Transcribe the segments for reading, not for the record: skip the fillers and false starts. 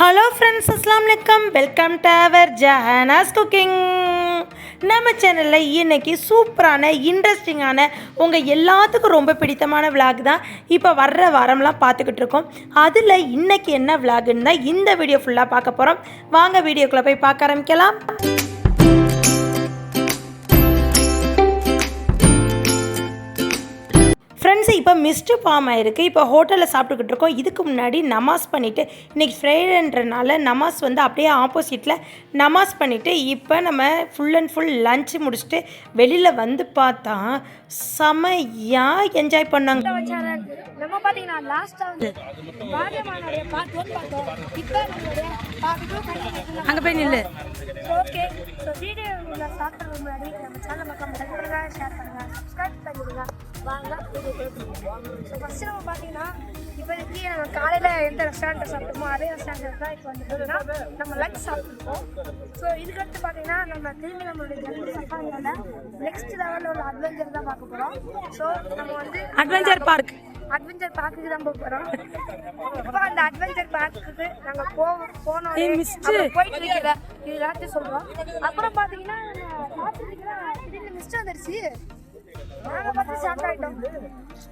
Hello friends, அஸ்ஸலாமு அலைக்கும். Welcome to our Jahana's cooking. நம்ம சேனலில் இன்றைக்கி சூப்பரான இன்ட்ரெஸ்டிங்கான உங்கள் எல்லாத்துக்கும் ரொம்ப பிடித்தமான விளாக் தான் இப்போ வர்ற வாரம்லாம் பார்த்துக்கிட்டு இருக்கோம். அதில் இன்றைக்கி என்ன விளாகுன்னு தான் இந்த வீடியோ ஃபுல்லாக பார்க்க போகிறோம். வாங்க வீடியோக்குள்ளே போய் பார்க்க ஆரம்பிக்கலாம். ஃப்ரெண்ட்ஸ், இப்போ மிஸ்டு ஃபார்ம் ஆகிருக்கு. இப்போ ஹோட்டலில் சாப்பிட்டுக்கிட்டு இருக்கோம். இதுக்கு முன்னாடி நமாஸ் பண்ணிவிட்டு இன்றைக்கி ஃப்ரைடேன்றனால நமாஸ் வந்து அப்படியே ஆப்போசிட்டில் நமாஸ் பண்ணிவிட்டு இப்போ நம்ம ஃபுல் அண்ட் ஃபுல் லன்ச் முடிச்சுட்டு வெளியில் வந்து பார்த்தா செமையாக என்ஜாய் பண்ணாங்க. நம்ம பார்த்தீங்கன்னா லாஸ்ட்டாக வந்து அங்கே போய் நில்லு. ஓகே, ஸோ வீடியோ ஸ்டார்ட் பண்ணுறது முன்னாடி நம்ம சேனல் பக்கம் லைக் பண்ணுங்கள், ஷேர் பண்ணுங்கள், சப்ஸ்கிரைப் பண்ணிடுங்க. வாங்க வீடியோ போய்க்கலாம். ஸோ ஃபஸ்ட்டு நம்ம பார்த்தீங்கன்னா இப்போதைக்கு நம்ம காலையில் எந்த ரெஸ்டாரண்ட்டை சாப்பிட்டோமோ அதே ரெஸ்டாரண்ட் தான் இப்போ வந்து பார்த்தீங்கன்னா நம்ம லஞ்ச் சாப்பிட்ருக்கோம். ஸோ இதுக்கடுத்து பார்த்தீங்கன்னா நம்ம திரும்பி நம்மளுடைய ஜெர்மனி சஃபாரியோட நெக்ஸ்ட் லெவலில் உள்ள அட்வென்ச்சர் தான் பார்க்க போகிறோம். ஸோ நம்ம வந்து அட்வென்ச்சர் பார்க்குக்கு தான் போக போகிறோம். இப்போ அந்த அட்வென்ச்சர் பார்க்குக்கு நாங்கள் போனோம் போயிட்டு இருக்கிற இது எல்லாத்தையும் சொல்கிறோம். அப்புறம் பார்த்தீங்கன்னா திடீர்னு மிஸ்ட் வந்துருச்சு. நாங்கள் பார்த்து ஷாக் ஆகிட்டோம்.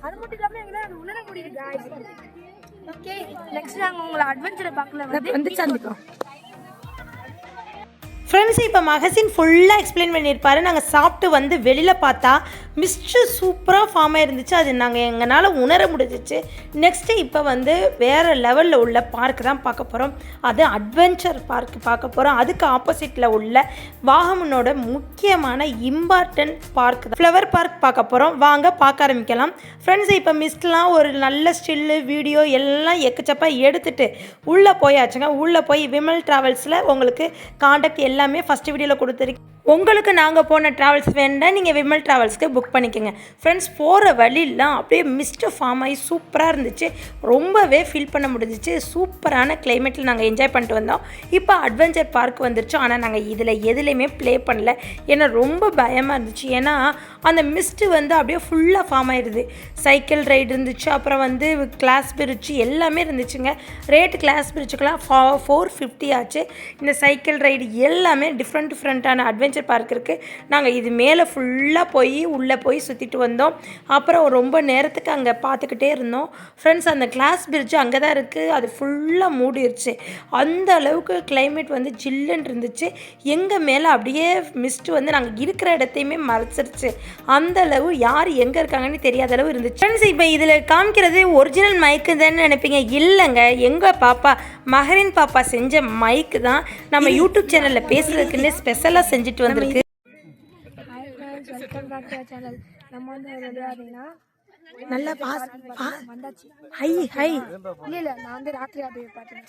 அது மட்டும் இல்லாமல் எங்களால் உணர முடியுது. ஓகே, நெக்ஸ்ட் நாங்கள் உங்களை அட்வென்ச்சரை பார்க்கல வந்து சந்திப்போம். ஃப்ரெண்ட்ஸ், இப்போ மகசின் ஃபுல்லாக எக்ஸ்பிளைன் பண்ணியிருப்பாரு. நாங்கள் சாப்பிட்டு வந்து வெளியில் பார்த்தா மிஸ்டு சூப்பராக ஃபார்ம் ஆகிருந்துச்சு. அது நாங்கள் எங்களால் உணர முடிஞ்சிச்சு. நெக்ஸ்ட்டு இப்போ வந்து வேறு லெவலில் உள்ள பார்க் தான் பார்க்க போகிறோம். அது அட்வென்ச்சர் பார்க் பார்க்க போகிறோம். அதுக்கு ஆப்போசிட்டில் உள்ள வாகமனோட முக்கியமான இம்பார்ட்டன்ட் பார்க் தான் ஃப்ளவர் பார்க் பார்க்க போகிறோம். வாங்க பார்க்க ஆரம்பிக்கலாம். ஃப்ரெண்ட்ஸ், இப்போ மிஸ்ட்லாம் ஒரு நல்ல ஸ்டில்லு வீடியோ எல்லாம் எக்கச்சப்பாக எடுத்துகிட்டு உள்ளே போயாச்சுங்க. உள்ளே போய் விமல் ட்ராவல்ஸில் உங்களுக்கு காண்டாக்ட் எல்லாமே ஃபஸ்ட்டு வீடியோவில் கொடுத்துருக்கேன். உங்களுக்கு நாங்கள் போன ட்ராவல்ஸ் வேண்டாம், நீங்கள் விமல் ட்ராவல்ஸ்க்கு புக் பண்ணிக்கோங்க. ஃப்ரெண்ட்ஸ், போகிற வழியெல்லாம் அப்படியே மிஸ்டு ஃபார்ம் ஆகி சூப்பராக இருந்துச்சு. ரொம்பவே ஃபீல் பண்ண முடிஞ்சிச்சு. சூப்பரான கிளைமேட்டில் நாங்கள் என்ஜாய் பண்ணிட்டு வந்தோம். இப்போ அட்வென்ச்சர் பார்க் வந்துருச்சு. ஆனால் நாங்கள் இதில் எதுலேயுமே ப்ளே பண்ணல. ஏன்னா ரொம்ப பயமாக இருந்துச்சு. ஏன்னா அந்த மிஸ்ட்டு வந்து அப்படியே ஃபுல்லாக ஃபார்ம் ஆகிடுது. சைக்கிள் ரைடு இருந்துச்சு, அப்புறம் வந்து கிளாஸ் பிரிட்ஜு எல்லாமே இருந்துச்சுங்க. ரேட்டு கிளாஸ் பிரிட்ஜுக்கெல்லாம் 450 ஆச்சு. இந்த சைக்கிள் ரைடு எல்லாமே டிஃப்ரெண்ட்டான அட்வென்ச்சர் பார்க் இருக்குது. நாங்கள் இது மேலே ஃபுல்லாக போய் உள்ளே போய் சுற்றிட்டு வந்தோம். அப்புறம் ரொம்ப நேரத்துக்கு அங்கே பார்த்துக்கிட்டே இருந்தோம். ஃப்ரெண்ட்ஸ், அந்த கிளாஸ் பிரிட்ஜு அங்கே தான் இருக்குது. அது ஃபுல்லாக மூடிடுச்சு. அந்த அளவுக்கு கிளைமேட் வந்து ஜில்லுன்னு இருந்துச்சு. எங்கள் மேலே அப்படியே மிஸ்ட்டு வந்து நாங்கள் இருக்கிற இடத்தையுமே மறைச்சிருச்சு. அந்த அளவு யார் எங்கே இருக்காங்கன்னு தெரியாத அளவு இருந்துச்சு. ஃப்ரெண்ட்ஸ், இப்போ இதில் காமிக்கிறது ஒரிஜினல் மைக்கு தானே நினைப்பீங்க. இல்லைங்க, எங்கள் பாப்பா மஹரின் பாப்பா செஞ்ச மைக்கு தான் நம்ம யூடியூப் சேனலில் பேசுறதுக்குன்னு ஸ்பெஷலாக செஞ்சுட்டு வந்திருக்கு. Welcome back to channel. நம்ம வந்து பார்த்தீங்கன்னா நல்லா வந்தாச்சு. ஹை இல்லை நான் வந்து ராத்திரி ஆடி பார்த்தேன்.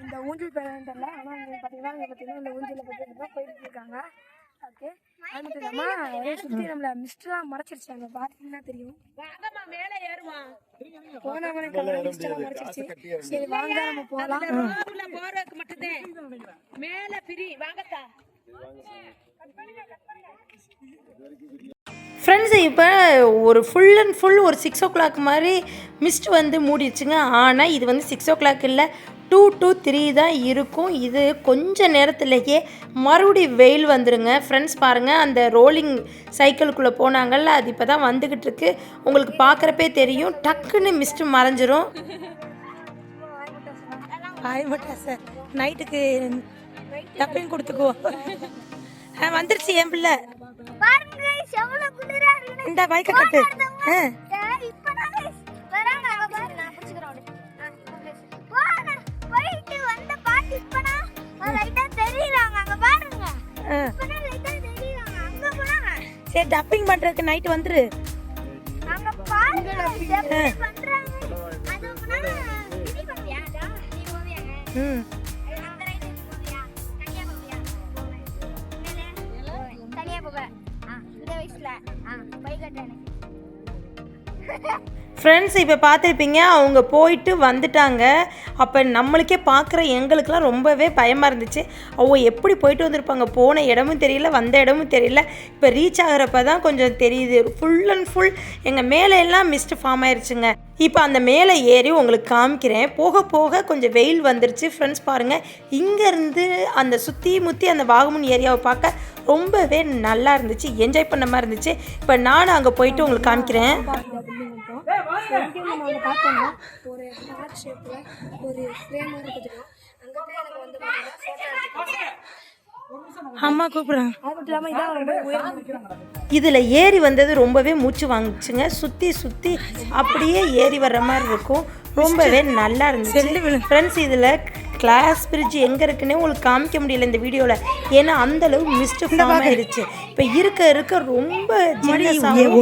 இந்த ஊஞ்சல் பேரண்டல்ல. ஆனால் இங்கே பார்த்தீங்கன்னா இந்த ஊஞ்சலில் பார்த்தீங்கன்னா போயிட்டு இருக்காங்க. ஓகே, அது மட்டும் இல்லாமல் சுற்றி நம்மளை மிஸ்டெலாம் மறைச்சிருச்சாங்க. பார்த்தீங்கன்னா தெரியும். போனவங்க மிஸ்டெலாம் மறைச்சிருச்சு. சரி வாங்க நம்ம போகலாம். ஃப்ரெண்ட்ஸ், இப்போ ஒரு ஃபுல் அண்ட் ஃபுல் ஒரு 6 o'clock மாதிரி மிஸ்ட் வந்து மூடிடுச்சுங்க. ஆனால் இது வந்து 6 o'clock இல்லை, 2 to 3 தான் இருக்கும். இது கொஞ்ச நேரத்துலேயே மறுபடியும் வெயில் வந்துடுங்க. ஃப்ரெண்ட்ஸ் பாருங்கள், அந்த ரோலிங் சைக்கிளுக்குள்ளே போனாங்கல்ல, அது இப்போ தான் வந்துக்கிட்டு இருக்கு. உங்களுக்கு பார்க்குறப்பே தெரியும், டக்குன்னு மிஸ்ட்டு மறைஞ்சிரும். சார் நைட்டுக்கு டப்பிங் கொடுத்துக்குவோம். வந்துருச்சு என் பிள்ளை. இந்த பைக்கை கட்டு. சரி, டப்பிங் பண்றதுக்கு நைட் வந்துரு. ஃப்ரெண்ட்ஸ், இப்போ பார்த்துருப்பீங்க, அவங்க போயிட்டு வந்துட்டாங்க. அப்போ நம்மளுக்கே பார்க்குற எங்களுக்கெல்லாம் ரொம்பவே பயமாக இருந்துச்சு. எப்படி போயிட்டு வந்திருப்பாங்க, போன இடமும் தெரியல வந்த இடமும் தெரியல. இப்போ ரீச் ஆகிறப்ப தான் கொஞ்சம் தெரியுது. ஃபுல் அண்ட் ஃபுல் எங்கள் மேலே எல்லாம் மிஸ்ட் ஃபார்ம் ஆயிடுச்சுங்க. இப்போ அந்த மேலே ஏறி உங்களுக்கு காமிக்கிறேன். போக போக கொஞ்சம் வெயில் வந்துருச்சு ஃப்ரெண்ட்ஸ். பாருங்கள், இங்கேருந்து அந்த சுற்றி முற்றி அந்த வாகமன் ஏரியாவை பார்க்க ரொம்பவே நல்லா இருந்துச்சு, என்ஜாய் பண்ண மாதிரி இருந்துச்சு. இப்போ நானும் அங்கே போயிட்டு உங்களுக்கு காமிக்கிறேன். நம்ம பார்த்தோம்னா ஒரு ஹார்ட் ஷேப்பில் ஒரு ஃப்ரேமாக இருக்குதுக்கும் அங்கே போய் எனக்கு வந்து அம்மா கூப்பிட்றேன். அது மட்டும் இல்லாமல் இதான் ரொம்ப உயரம். இதில் ஏறி வந்தது ரொம்பவே மூச்சு வாங்கிச்சுங்க. சுற்றி சுற்றி அப்படியே ஏறி வர்ற மாதிரி இருக்கும். ரொம்பவே நல்லா இருந்துச்சு ஃப்ரெண்ட்ஸ். இதில் கிளாஸ் பிரிட்ஜ் எங்கே இருக்குன்னே உங்களுக்கு காமிக்க முடியல இந்த வீடியோவில், ஏன்னா அந்தளவு மிஸ்ட் ஃபார்ம் ஆயிடுச்சு. இப்போ இருக்க ரொம்ப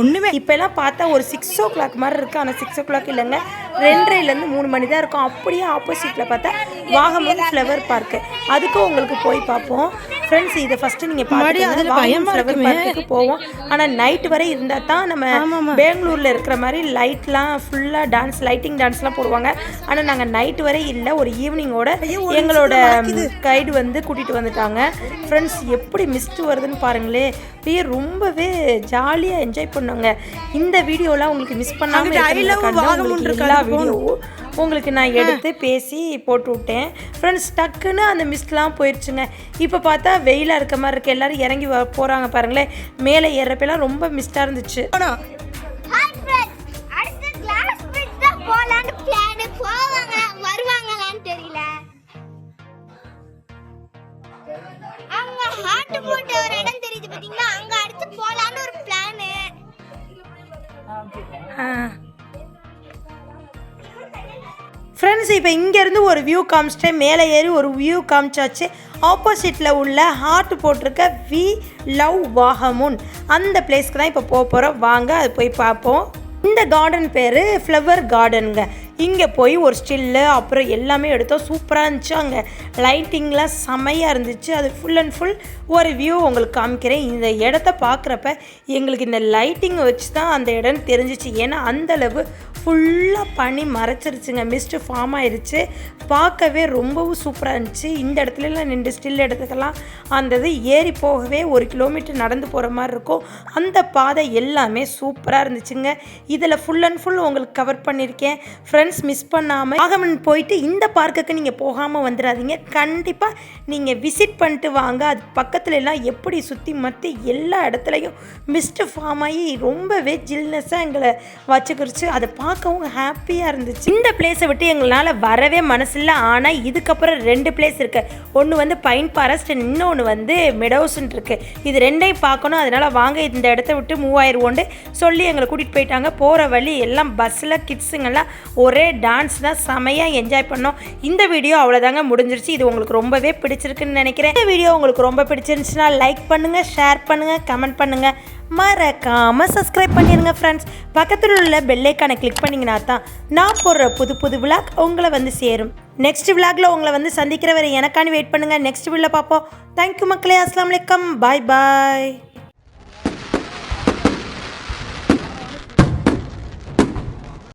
ஒன்றுமே இப்போலாம் பார்த்தா ஒரு 6 o'clock மாதிரி இருக்குது. ஆனால் 6 o'clock இல்லைங்க, 2:30லேருந்து 3 மணி தான் இருக்கும். அப்படியே ஆப்போசிட்டில் பார்த்தா வாகமன் ஃப்ளவர் பார்க்கு, அதுக்கும் உங்களுக்கு போய் பார்ப்போம் ஃப்ரெண்ட்ஸ். இதை ஃபஸ்ட்டு நீங்கள் பார்த்து வாகமன் ஃப்ளவர் பார்க்குக்கு போவோம். ஆனால் நைட் வரை இருந்தால் தான் நம்ம பெங்களூரில் இருக்கிற மாதிரி லைட்லாம் ஃபுல்லாக டான்ஸ் லைட்டிங் டான்ஸ்லாம் போடுவாங்க. ஆனால் நாங்கள் நைட் வரை இல்லை, ஒரு ஈவினிங்கோட எங்களோட கைடு வந்து கூட்டிகிட்டு வந்துட்டாங்க ஃப்ரெண்ட்ஸ். எப்படி மிஸ்ட் வருதுன்னு பாருங்களே, அப்படியே ரொம்பவே ஜாலியாக என்ஜாய் பண்ணுவாங்க. இந்த வீடியோலாம் உங்களுக்கு மிஸ் பண்ணாமல் எல்லா வீடியோவும் உங்களுக்கு நான் எடுத்து பேசி போட்டு விட்டேன் ஃப்ரெண்ட்ஸ். டக்குன்னு அந்த மிஸ்ட்லாம் போயிடுச்சுங்க. இப்போ பார்த்தா வெயிலாக இருக்க மாதிரி இருக்குது. எல்லோரும் இறங்கி போகிறாங்க பாருங்களேன். மேலே ஏறப்பெல்லாம் ரொம்ப மிஸ்டாக இருந்துச்சு. ஃப்ரெண்ட்ஸ், இப்போ இங்கேருந்து ஒரு வியூ காமிச்சிட்டேன். மேலே ஏறி ஒரு வியூ காமிச்சாச்சு. ஆப்போசிட்டில் உள்ள ஹார்ட் போட்டிருக்க வி லவ் வாகமுன் அந்த பிளேஸ்க்கு தான் இப்போ போக போகிறோம். வாங்க அது போய் பார்ப்போம். இந்த கார்டன் பேர் ஃப்ளவர் கார்டனுங்க. இங்கே போய் ஒரு ஸ்டில்லு அப்புறம் எல்லாமே எடுத்தோம். சூப்பராக இருந்துச்சு. அங்கே லைட்டிங்லாம் செமையாக இருந்துச்சு. அது ஃபுல் அண்ட் ஃபுல் ஒரு வியூ உங்களுக்கு காமிக்கிறேன். இந்த இடத்த பார்க்குறப்ப எங்களுக்கு இந்த லைட்டிங்கை வச்சு தான் அந்த இடம் தெரிஞ்சிச்சு. ஏன்னா அந்தளவு ஃபுல்லாக பனி மறைச்சிருச்சுங்க, மிஸ்ட்டு ஃபார்ம் ஆயிடுச்சு. பார்க்கவே ரொம்பவும் சூப்பராக இருந்துச்சு. இந்த இடத்துலலாம் நின்று ஸ்டில் எடுத்துக்கலாம். அந்த இது ஏறி போகவே 1 கிலோமீட்டர் நடந்து போகிற மாதிரி இருக்கும். அந்த பாதை எல்லாமே சூப்பராக இருந்துச்சுங்க. இதில் ஃபுல் அண்ட் ஃபுல் உங்களுக்கு கவர் பண்ணியிருக்கேன் ஃப்ரெண்ட்ஸ். மிஸ் பண்ணாமல் வாகமன் போயிட்டு இந்த பார்க்குக்கு நீங்கள் போகாமல் வந்துடாதீங்க. கண்டிப்பாக நீங்கள் விசிட் பண்ணிட்டு வாங்க. அது பக்கத்துல எல்லாம் எப்படி சுற்றி மற்றி எல்லா இடத்துலையும் மிஸ்ட்டு ஃபார்ம் ஆகி ரொம்பவே ஜில்னஸாக எங்களை வச்சுக்கிடுச்சு. அதை பார்க்கவும் ஹாப்பியாக இருந்துச்சு. இந்த பிளேஸை விட்டு எங்களால் வரவே மனசில்லை. ஆனால் இதுக்கப்புறம் 2 பிளேஸ் இருக்குது. ஒன்று வந்து பைன் ஃபாரஸ்ட், இன்னொன்று வந்து மெடோஸ்ன்னு இருக்குது. இது 2ஐயும் பார்க்கணும். அதனால் வாங்க இந்த இடத்த விட்டு மூவ் ஆயிடுவோண்டு சொல்லி எங்களை கூட்டிகிட்டு போயிட்டாங்க. போகிற வழி எல்லாம் பஸ்ஸில் கிட்ஸுங்கெல்லாம் ஒரே டான்ஸ் தான், செமையாக என்ஜாய் பண்ணோம். இந்த வீடியோ அவ்வளோதாங்க முடிஞ்சிருச்சு. இது உங்களுக்கு ரொம்பவே பிடிச்சிருக்குன்னு நினைக்கிறேன். இந்த வீடியோ உங்களுக்கு ரொம்ப பிடிச்சிருந்துச்சுன்னா லைக் பண்ணுங்கள், ஷேர் பண்ணுங்கள், கமெண்ட் பண்ணுங்கள், மறக்காமல் சப்ஸ்கிரைப் பண்ணிடுங்க ஃப்ரெண்ட்ஸ். பக்கத்தில் உள்ள பெல் ஐக்கானை கிளிக் பண்ணிங்கன்னா தான் நான் போடுற புது விளாக் உங்களை வந்து சேரும். நெக்ஸ்ட் விளாகில் உங்களை வந்து சந்திக்கிற வரை எனக்கான வெயிட் பண்ணுங்கள். நெக்ஸ்ட் வீடியோவில் பார்ப்போம். தேங்க்யூ மக்களே. அஸ்ஸலாமு அலைக்கும். பாய் பாய்.